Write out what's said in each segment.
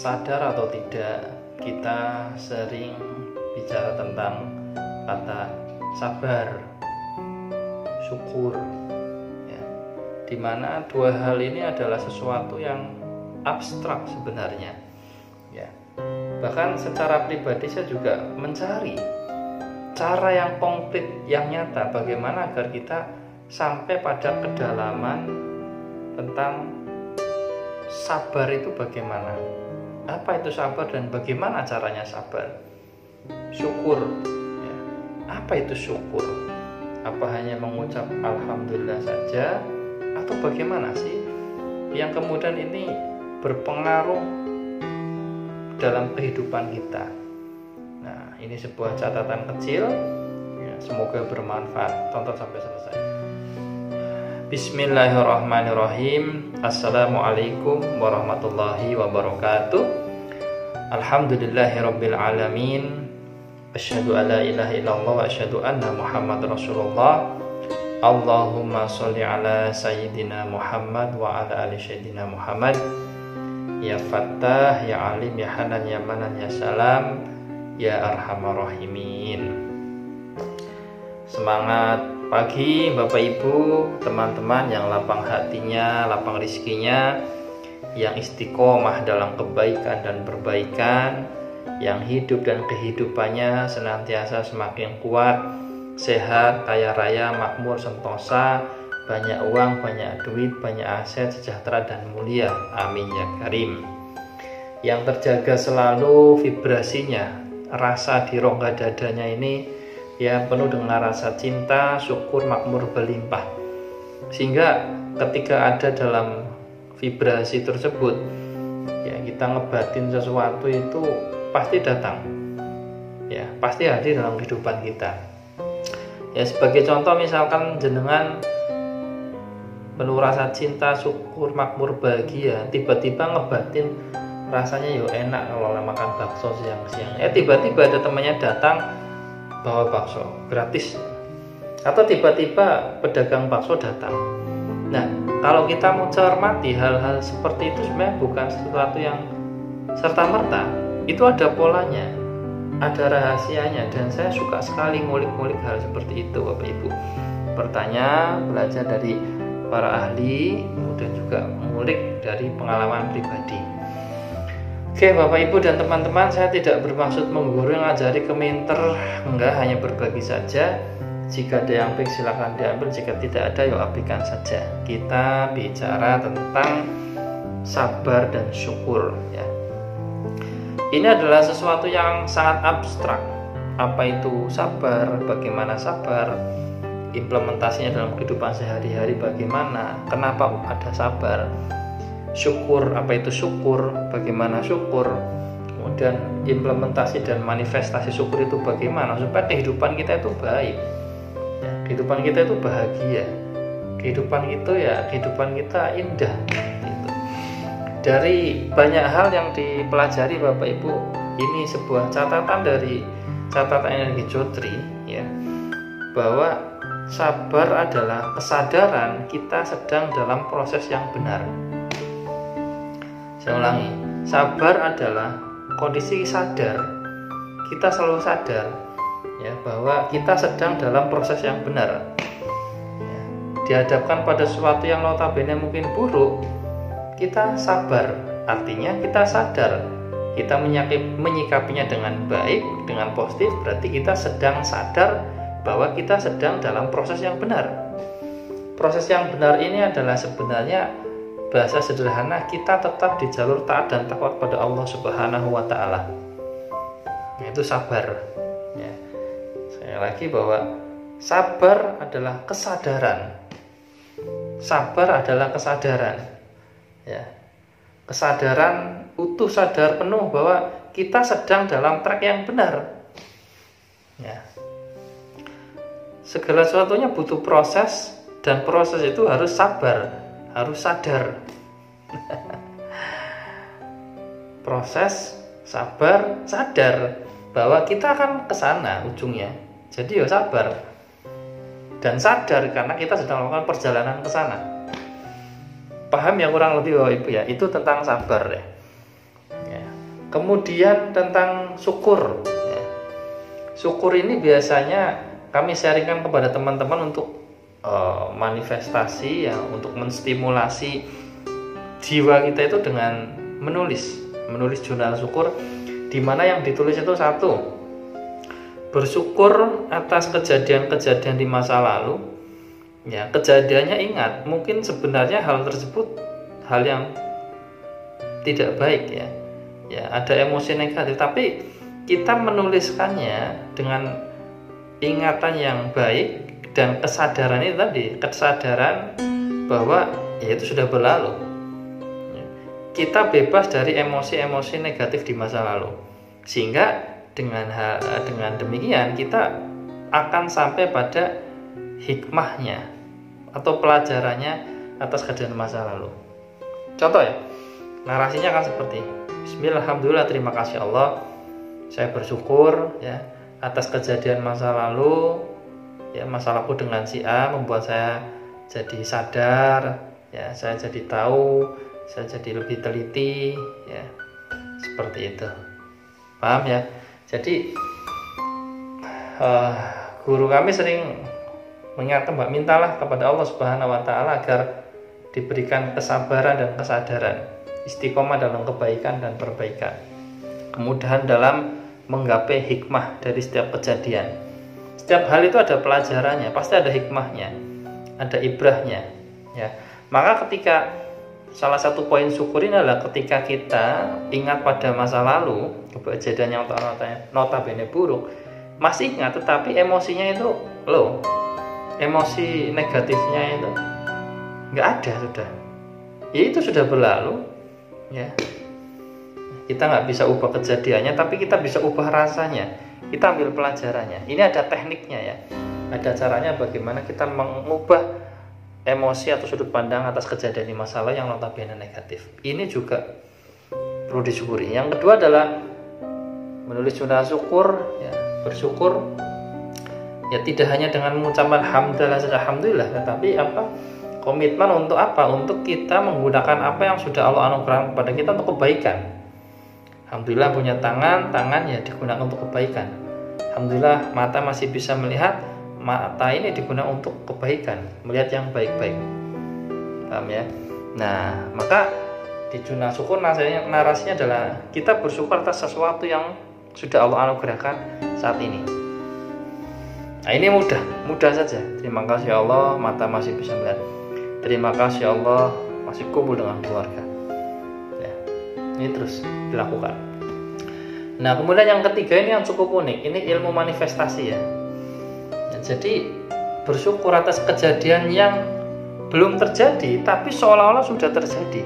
Sadar atau tidak, kita sering bicara tentang kata sabar, syukur, ya. Dimana dua hal ini adalah sesuatu yang abstrak sebenarnya, ya. Bahkan secara pribadi saya juga mencari cara yang konkret, yang nyata, bagaimana agar kita sampai pada kedalaman tentang sabar itu bagaimana. Apa itu sabar dan bagaimana caranya sabar? Syukur, ya. Apa itu syukur? Apa hanya mengucap alhamdulillah saja, atau bagaimana sih yang kemudian ini berpengaruh dalam kehidupan kita? Nah, ini sebuah catatan kecil, ya, semoga bermanfaat. Tonton sampai selesai. Bismillahirrahmanirrahim. Assalamualaikum warahmatullahi wabarakatuh. Alhamdulillahirabbil alamin. Asyhadu alla ilaha illallah wa asyhadu anna Muhammad Rasulullah. Allahumma sholli ala sayyidina Muhammad wa ala ali sayyidina Muhammad. Ya Fattah, ya Alim, ya Hanan, ya Manan, ya Salam, ya Arhamar Rahimin. Semangat pagi Bapak Ibu, teman-teman yang lapang hatinya, lapang rizkinya, yang istiqomah dalam kebaikan dan perbaikan, yang hidup dan kehidupannya senantiasa semakin kuat, sehat, kaya raya, makmur, sentosa, banyak uang, banyak duit, banyak aset, sejahtera dan mulia. Amin ya karim. Yang terjaga selalu vibrasinya, rasa di rongga dadanya ini ya penuh dengan rasa cinta, syukur, makmur berlimpah. Sehingga ketika ada dalam vibrasi tersebut, ya kita ngebatin sesuatu itu pasti datang, ya pasti hadir dalam kehidupan kita. Ya sebagai contoh misalkan jenengan penuh rasa cinta, syukur, makmur, bahagia, tiba-tiba ngebatin rasanya yo enak kalau makan bakso siang-siang. Tiba-tiba ada temannya datang bawa bakso gratis, atau tiba-tiba pedagang bakso datang. Nah, kalau kita mau cermati hal-hal seperti itu sebenarnya bukan sesuatu yang serta-merta, itu ada polanya, ada rahasianya, dan saya suka sekali ngulik-ngulik hal seperti itu Bapak Ibu. Bertanya, belajar dari para ahli, kemudian juga mengulik dari pengalaman pribadi. Oke Bapak Ibu dan teman-teman, saya tidak bermaksud menggurui, ngajari, keminter, enggak, hanya berbagi saja. Jika ada yang baik silahkan diambil, jika tidak ada ya abaikan saja. Kita bicara tentang sabar dan syukur, ya. Ini adalah sesuatu yang sangat abstrak. Apa itu sabar, bagaimana sabar, implementasinya dalam kehidupan sehari-hari bagaimana, kenapa ada sabar. Syukur, apa itu syukur, bagaimana syukur, kemudian implementasi dan manifestasi syukur itu bagaimana supaya kehidupan kita itu baik, ya, kehidupan kita itu bahagia, kehidupan kita indah gitu. Dari banyak hal yang dipelajari Bapak Ibu, ini sebuah catatan dari catatan energi Jotri, ya, bahwa sabar adalah kesadaran kita sedang dalam proses yang benar. Saya ulangi, sabar adalah kondisi sadar, kita selalu sadar, ya, bahwa kita sedang dalam proses yang benar, ya. Dihadapkan pada sesuatu yang notabene mungkin buruk, kita sabar, artinya kita sadar, kita menyikapinya dengan baik, dengan positif, berarti kita sedang sadar bahwa kita sedang dalam proses yang benar. Proses yang benar ini adalah sebenarnya bahasa sederhana, kita tetap di jalur taat dan takwa kepada Allah Subhanahu wa Ta'ala. Itu sabar, ya. Saya lagi bahwa sabar adalah kesadaran. Sabar adalah kesadaran, ya. Kesadaran utuh, sadar penuh bahwa kita sedang dalam track yang benar, ya. Segala sesuatunya butuh proses, dan proses itu harus sabar, harus sadar. Proses, sabar, sadar bahwa kita akan ke sana ujungnya. Jadi ya sabar dan sadar karena kita sedang melakukan perjalanan ke sana. Paham ya kurang lebih Bapak Ibu ya? Itu tentang sabar ya. Kemudian tentang syukur ya. Syukur ini biasanya kami sharingkan kepada teman-teman untuk manifestasi ya, untuk menstimulasi jiwa kita itu dengan menulis jurnal syukur, di mana yang ditulis itu satu, bersyukur atas kejadian-kejadian di masa lalu ya. Kejadiannya ingat, mungkin sebenarnya hal tersebut hal yang tidak baik ya, ada emosi negatif, tapi kita menuliskannya dengan ingatan yang baik dan kesadaran itu tadi, kesadaran bahwa ya itu sudah berlalu. Kita bebas dari emosi-emosi negatif di masa lalu, sehingga dengan demikian kita akan sampai pada hikmahnya atau pelajarannya atas kejadian masa lalu. Contoh ya, narasinya akan seperti Bismillahirrahmanirrahim, terima kasih Allah, saya bersyukur ya atas kejadian masa lalu ya, masalahku dengan si A membuat saya jadi sadar ya, saya jadi tahu, saya jadi lebih teliti ya, seperti itu. Paham ya? Jadi guru kami sering mengingatkan, mintalah kepada Allah Subhanahu wa taala agar diberikan kesabaran dan kesadaran, istiqomah dalam kebaikan dan perbaikan, kemudahan dalam menggapai hikmah dari setiap kejadian. Setiap hal itu ada pelajarannya, pasti ada hikmahnya, ada ibrahnya ya. Maka ketika salah satu poin syukur ini adalah ketika kita ingat pada masa lalu kejadian yang notabene buruk, masih ingat tetapi emosinya itu low, emosi negatifnya itu nggak ada sudah, ya itu sudah berlalu ya. Kita nggak bisa ubah kejadiannya, tapi kita bisa ubah rasanya, kita ambil pelajarannya. Ini ada tekniknya ya, ada caranya bagaimana kita mengubah emosi atau sudut pandang atas kejadian di masa lalu yang notabene negatif. Ini juga perlu disyukuri. Yang kedua adalah menulis jurnal syukur ya, bersyukur ya, tidak hanya dengan mengucapkan alhamdulillah saja, alhamdulillah, tetapi komitmen untuk untuk kita menggunakan apa yang sudah Allah anugerahkan kepada kita untuk kebaikan. Alhamdulillah punya tangan ya digunakan untuk kebaikan. Alhamdulillah mata masih bisa melihat, mata ini digunakan untuk kebaikan, melihat yang baik-baik. Paham ya? Nah, maka di jurnal syukur narasinya adalah kita bersyukur atas sesuatu yang sudah Allah anugerahkan saat ini. Nah, ini mudah saja. Terima kasih Allah, mata masih bisa melihat. Terima kasih Allah, masih kumpul dengan keluarga. Ya, ini terus dilakukan. Nah, kemudian yang ketiga ini yang cukup unik. Ini ilmu manifestasi ya. Jadi bersyukur atas kejadian yang belum terjadi tapi seolah-olah sudah terjadi.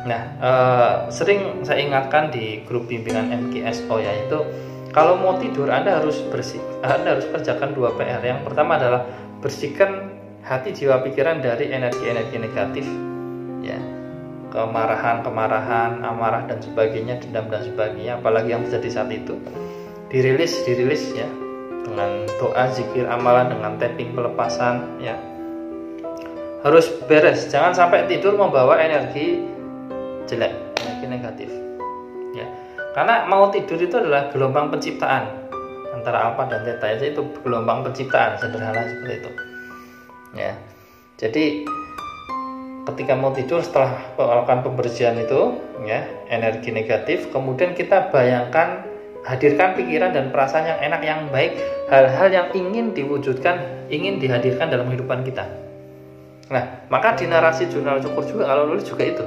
Nah, sering saya ingatkan di grup bimbingan MKSO, yaitu kalau mau tidur Anda harus kerjakan 2 PR. Yang pertama adalah bersihkan hati, jiwa, pikiran dari energi-energi negatif ya, kemarahan, amarah dan sebagainya, dendam dan sebagainya, apalagi yang terjadi saat itu. Dirilis ya, dengan doa, zikir, amalan, dengan tapping pelepasan ya. Harus beres, jangan sampai tidur membawa energi jelek, energi negatif ya. Karena mau tidur itu adalah gelombang penciptaan antara alfa dan theta, itu gelombang penciptaan, sederhana seperti itu ya. Jadi ketika mau tidur, setelah melakukan pembersihan itu ya, energi negatif, kemudian kita bayangkan, hadirkan pikiran dan perasaan yang enak, yang baik, hal-hal yang ingin diwujudkan, ingin dihadirkan dalam kehidupan kita. Nah, maka di narasi jurnal syukur juga kalau nulis juga itu,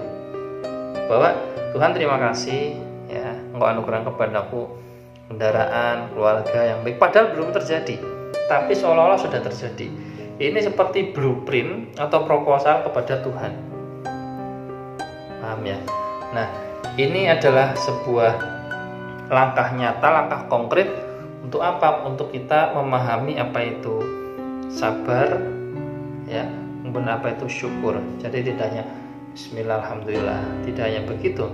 bahwa Tuhan terima kasih ya, Engkau anugerahkan kepadaku kendaraan, keluarga yang baik, padahal belum terjadi tapi seolah-olah sudah terjadi. Ini seperti blueprint atau proposal kepada Tuhan. Paham ya? Nah, ini adalah sebuah langkah nyata, langkah konkret untuk apa? Untuk kita memahami apa itu sabar ya, kemudian apa itu syukur. Jadi tidak hanya bismillah, alhamdulillah, tidak hanya begitu,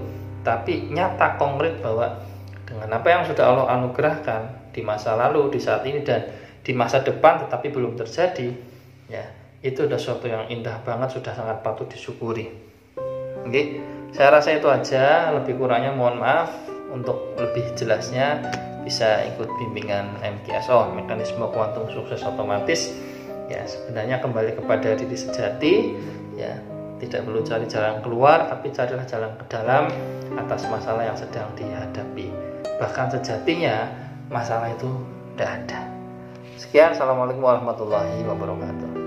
tapi nyata konkret bahwa dengan apa yang sudah Allah anugerahkan di masa lalu, di saat ini, dan di masa depan tetapi belum terjadi ya, itu sudah sesuatu yang indah banget, sudah sangat patut disyukuri. Oke. Saya rasa itu aja, lebih kurangnya mohon maaf. Untuk lebih jelasnya bisa ikut bimbingan MKSO, mekanisme kuantum sukses otomatis. Ya, sebenarnya kembali kepada diri sejati, ya, tidak perlu cari jalan keluar, tapi carilah jalan ke dalam atas masalah yang sedang dihadapi. Bahkan sejatinya masalah itu tidak ada. Sekian, assalamualaikum warahmatullahi wabarakatuh.